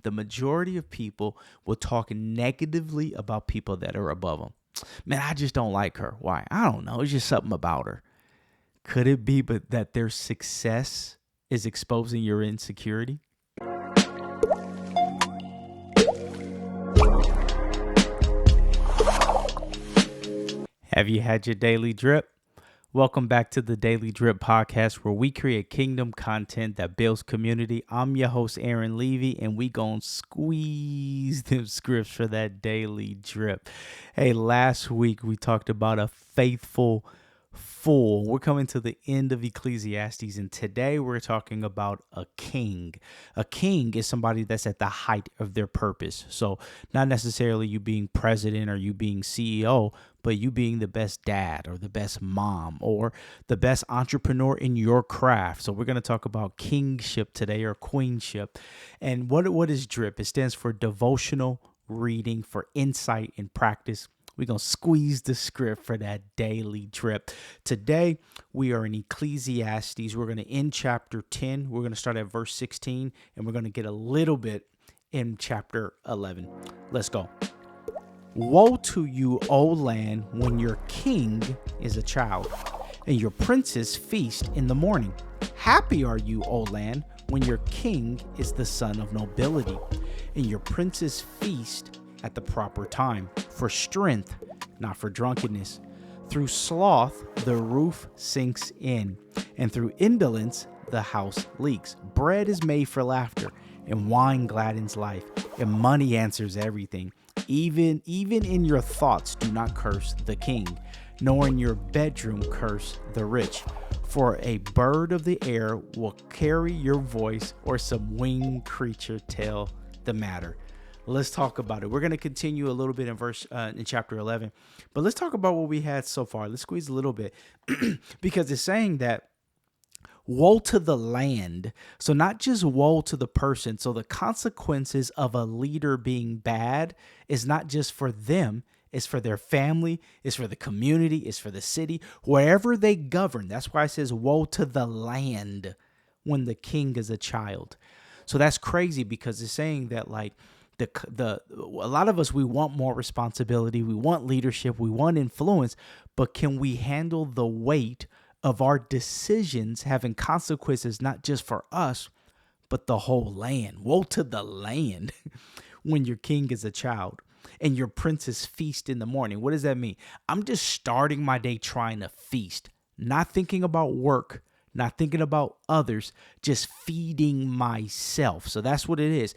the majority of people will talk negatively about people that are above them. Man, I just don't like her. Why? I don't know. It's just something about her. Could it be but that their success is exposing your insecurity? Have you had your daily drip? Welcome back to the Daily Drip Podcast, where we create kingdom content that builds community. I'm your host, Aaron Levy, and we gonna squeeze them scripts for that daily drip. Hey, last week we talked about a faithful fool. We're coming to the end of Ecclesiastes, and today we're talking about a king. A king is somebody that's at the height of their purpose. So not necessarily you being president or you being CEO, but you being the best dad or the best mom or the best entrepreneur in your craft. So we're going to talk about kingship today, or queenship. And what is DRIP? It stands for Devotional Reading for Insight and Practice. We're going to squeeze the script for that daily drip. Today, we are in Ecclesiastes. We're going to end chapter 10. We're going to start at verse 16, and we're going to get a little bit in chapter 11. Let's go. Woe to you, O land, when your king is a child, and your princes feast in the morning. Happy are you, O land, when your king is the son of nobility, and your princes feast at the proper time, for strength, not for drunkenness. Through sloth, the roof sinks in, and through indolence, the house leaks. Bread is made for laughter, and wine gladdens life, and money answers everything. Even in your thoughts, do not curse the king, nor in your bedroom curse the rich. For a bird of the air will carry your voice, or some winged creature tell the matter. Let's talk about it. We're going to continue a little bit in chapter 11, but let's talk about what we had so far. Let's squeeze a little bit because it's saying that woe to the land. So not just woe to the person. So the consequences of a leader being bad is not just for them. It's for their family. It's for the community. It's for the city, wherever they govern. That's why it says woe to the land when the king is a child. So that's crazy because it's saying that like, a lot of us, we want more responsibility, we want leadership, we want influence, but can we handle the weight of our decisions having consequences not just for us, but the whole land? Woe to the land when your king is a child and your princes feast in the morning. What does that mean? I'm just starting my day trying to feast, not thinking about work, not thinking about others, just feeding myself. So that's what it is.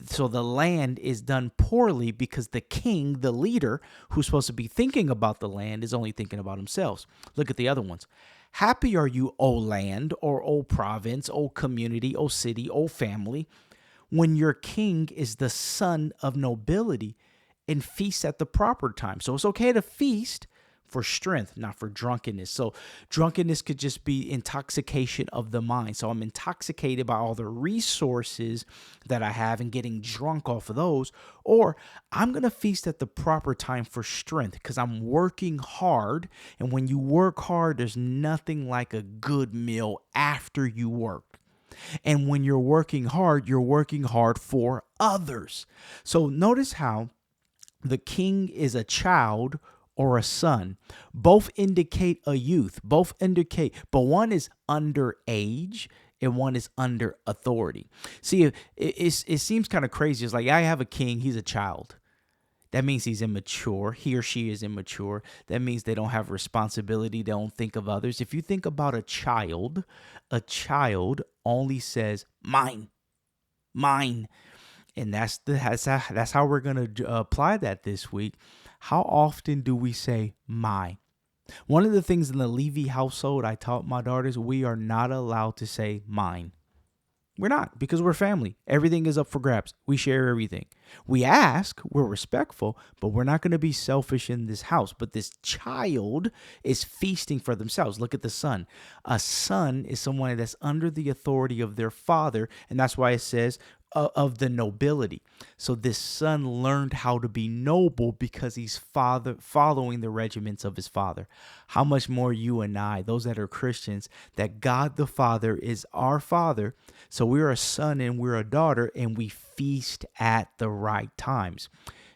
So the land is done poorly because the king, the leader, who's supposed to be thinking about the land, is only thinking about himself. Look at the other ones. Happy are you, O land, or O province, O community, O city, O family, when your king is the son of nobility and feasts at the proper time. So it's okay to feast for strength, not for drunkenness. So drunkenness could just be intoxication of the mind. So I'm intoxicated by all the resources that I have and getting drunk off of those. Or I'm going to feast at the proper time for strength because I'm working hard. And when you work hard, there's nothing like a good meal after you work. And when you're working hard for others. So notice how the king is a child or a son. Both indicate a youth. But one is under age and one is under authority. See, it seems kind of crazy. It's like, I have a king, he's a child. That means he's immature. He or she is immature. That means they don't have responsibility. They don't think of others. If you think about a child only says, mine. And that's how we're going to apply that this week. How often do we say my? One of the things in the Levy household I taught my daughters, we are not allowed to say mine. We're not, because we're family. Everything is up for grabs. We share everything. We ask, we're respectful, but we're not going to be selfish in this house. But this child is feasting for themselves. Look at the son. A son is someone that's under the authority of their father. And that's why it says, of the nobility. So this son learned how to be noble because he's following the regiments of his father. How much more you and I, those that are Christians, that God the Father is our father. So we're a son and we're a daughter, and we feast at the right times.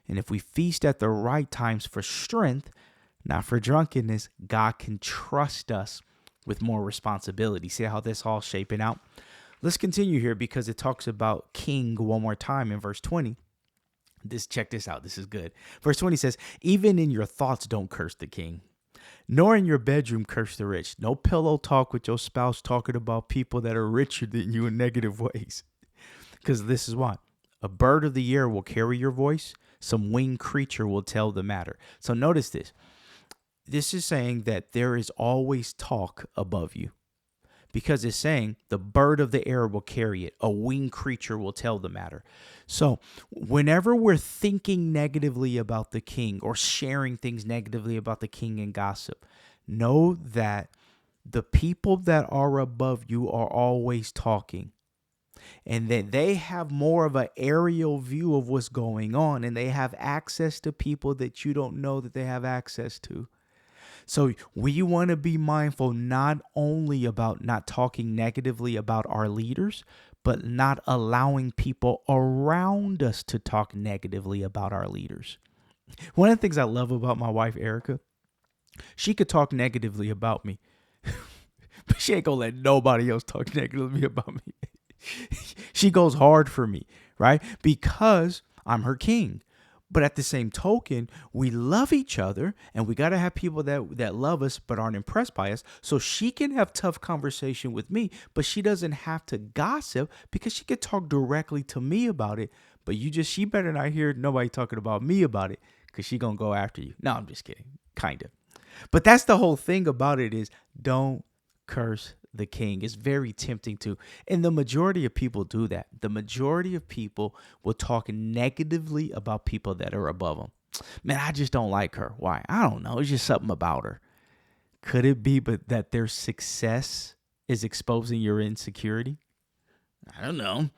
And if we feast at the right times for strength, not for drunkenness, God can trust us with more responsibility. See how this all shaping out? Let's continue here because it talks about king one more time in verse 20. Check this out. This is good. Verse 20 says, even in your thoughts, don't curse the king, nor in your bedroom curse the rich. No pillow talk with your spouse talking about people that are richer than you in negative ways. Because this is why. A bird of the air will carry your voice. Some winged creature will tell the matter. So notice this. This is saying that there is always talk above you. Because it's saying the bird of the air will carry it. A winged creature will tell the matter. So whenever we're thinking negatively about the king or sharing things negatively about the king and gossip, know that the people that are above you are always talking. And that they have more of an aerial view of what's going on. And they have access to people that you don't know that they have access to. So we want to be mindful not only about not talking negatively about our leaders, but not allowing people around us to talk negatively about our leaders. One of the things I love about my wife, Erica, she could talk negatively about me, but she ain't gonna let nobody else talk negatively about me. She goes hard for me, right? Because I'm her king. But at the same token, we love each other, and we got to have people that love us but aren't impressed by us. So she can have tough conversation with me, but she doesn't have to gossip because she could talk directly to me about it. But she better not hear nobody talking about me about it because she going to go after you. No, I'm just kidding. Kind of. But that's the whole thing about it is don't curse the king. It's very tempting to. And the majority of people do that. The majority of people will talk negatively about people that are above them. Man, I just don't like her. Why? I don't know. It's just something about her. Could it be but that their success is exposing your insecurity? I don't know.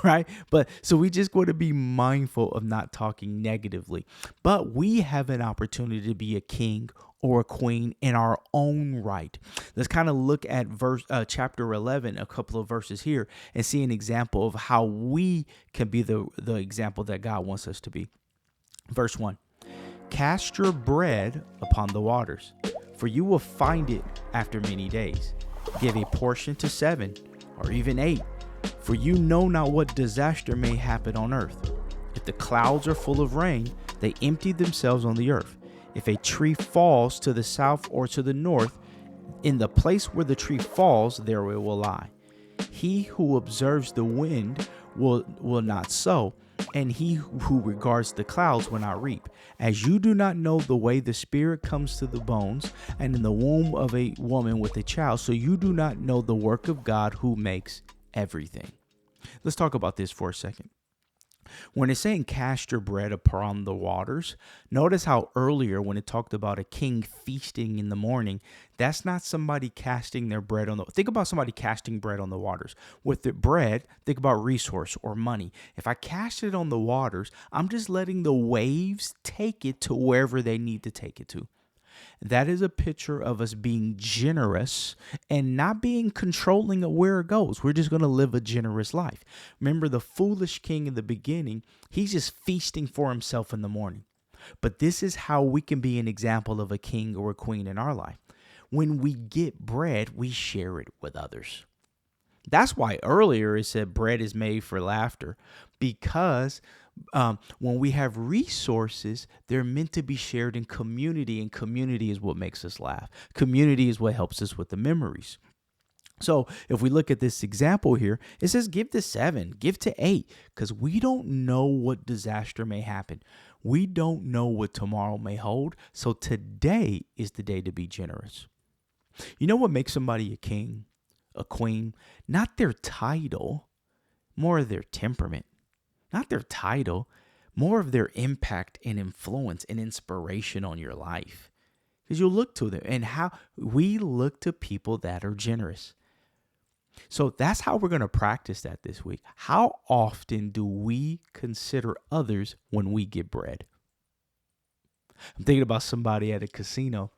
Right? But so we just want to be mindful of not talking negatively. But we have an opportunity to be a king or a queen in our own right. Let's kind of look at chapter 11, a couple of verses here, and see an example of how we can be the example that God wants us to be. Verse 1, cast your bread upon the waters, for you will find it after many days. Give a portion to 7 or even 8. For you know not what disaster may happen on earth. If the clouds are full of rain, they empty themselves on the earth. If a tree falls to the south or to the north, in the place where the tree falls, there it will lie. He who observes the wind will not sow, and he who regards the clouds will not reap. As you do not know the way the spirit comes to the bones, and in the womb of a woman with a child, so you do not know the work of God who makes everything. Let's talk about this for a second. When it's saying cast your bread upon the waters, notice how earlier when it talked about a king feasting in the morning, that's not somebody casting their bread think about somebody casting bread on the waters. With the bread, think about resource or money. If I cast it on the waters, I'm just letting the waves take it to wherever they need to take it to. That is a picture of us being generous and not being controlling of where it goes. We're just going to live a generous life. Remember the foolish king in the beginning, he's just feasting for himself in the morning. But this is how we can be an example of a king or a queen in our life. When we get bread, we share it with others. That's why earlier it said bread is made for laughter, because when we have resources, they're meant to be shared in community, and community is what makes us laugh. Community is what helps us with the memories. So if we look at this example here, it says give to 7, give to 8, because we don't know what disaster may happen. We don't know what tomorrow may hold. So today is the day to be generous. You know what makes somebody a king, a queen? Not their title, more their temperament. Not their title, more of their impact and influence and inspiration on your life. Because you'll look to them, and how we look to people that are generous. So that's how we're going to practice that this week. How often do we consider others when we get bread? I'm thinking about somebody at a casino.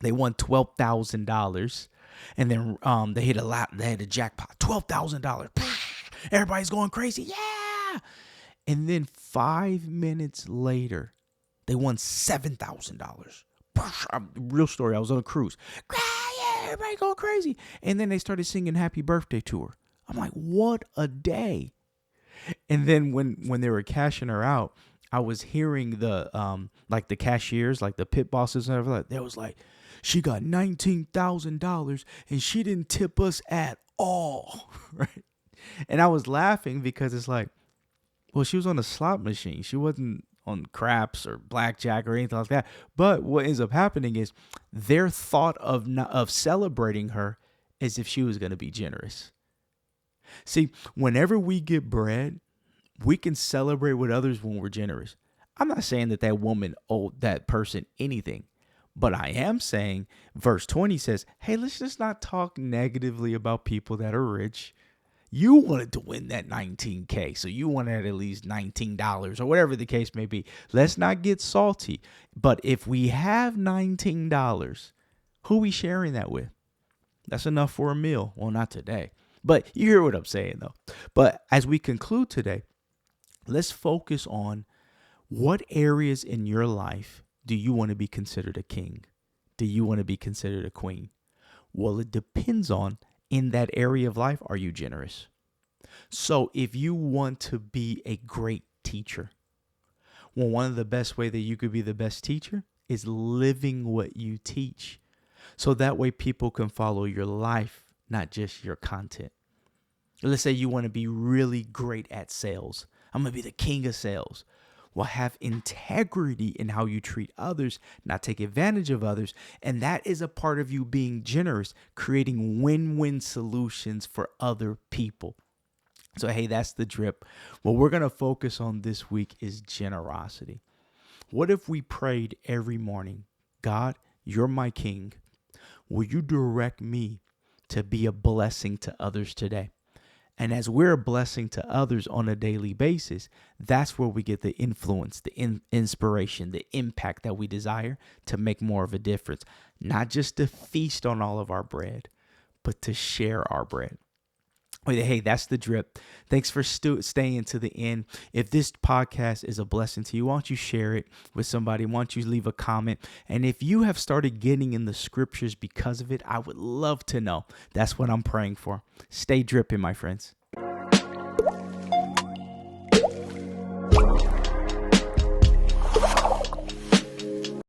They won $12,000, and then they hit a lot. They had a jackpot, $12,000. Everybody's going crazy, yeah! And then 5 minutes later, they won $7,000. Real story. I was on a cruise. Yeah, everybody going crazy. And then they started singing "Happy Birthday" to her. I'm like, what a day! And then when they were cashing her out, I was hearing the like the cashiers, like the pit bosses and everything. They was like, she got $19,000 and she didn't tip us at all, right? And I was laughing because it's like, well, she was on a slot machine. She wasn't on craps or blackjack or anything like that. But what ends up happening is their thought of celebrating her as if she was going to be generous. See, whenever we get bread, we can celebrate with others when we're generous. I'm not saying that that woman owed that person anything, but I am saying verse 20 says, hey, let's just not talk negatively about people that are rich. You wanted to win that $19K, so you wanted at least $19 or whatever the case may be. Let's not get salty. But if we have $19, who are we sharing that with? That's enough for a meal. Well, not today. But you hear what I'm saying, though. But as we conclude today, let's focus on what areas in your life do you want to be considered a king? Do you want to be considered a queen? Well, it depends on, in that area of life, are you generous? So if you want to be a great teacher, well, one of the best way that you could be the best teacher is living what you teach. So that way people can follow your life, not just your content. Let's say you want to be really great at sales. I'm going to be the king of sales. Well, have integrity in how you treat others, not take advantage of others. And that is a part of you being generous, creating win-win solutions for other people. So, hey, that's the drip. What we're going to focus on this week is generosity. What if we prayed every morning, God, you're my king. Will you direct me to be a blessing to others today? And as we're a blessing to others on a daily basis, that's where we get the influence, the inspiration, the impact that we desire to make more of a difference. Not just to feast on all of our bread, but to share our bread. Hey, that's the drip. Thanks for staying to the end. If this podcast is a blessing to you, why don't you share it with somebody? Why don't you leave a comment? And if you have started getting in the scriptures because of it, I would love to know. That's what I'm praying for. Stay dripping, my friends.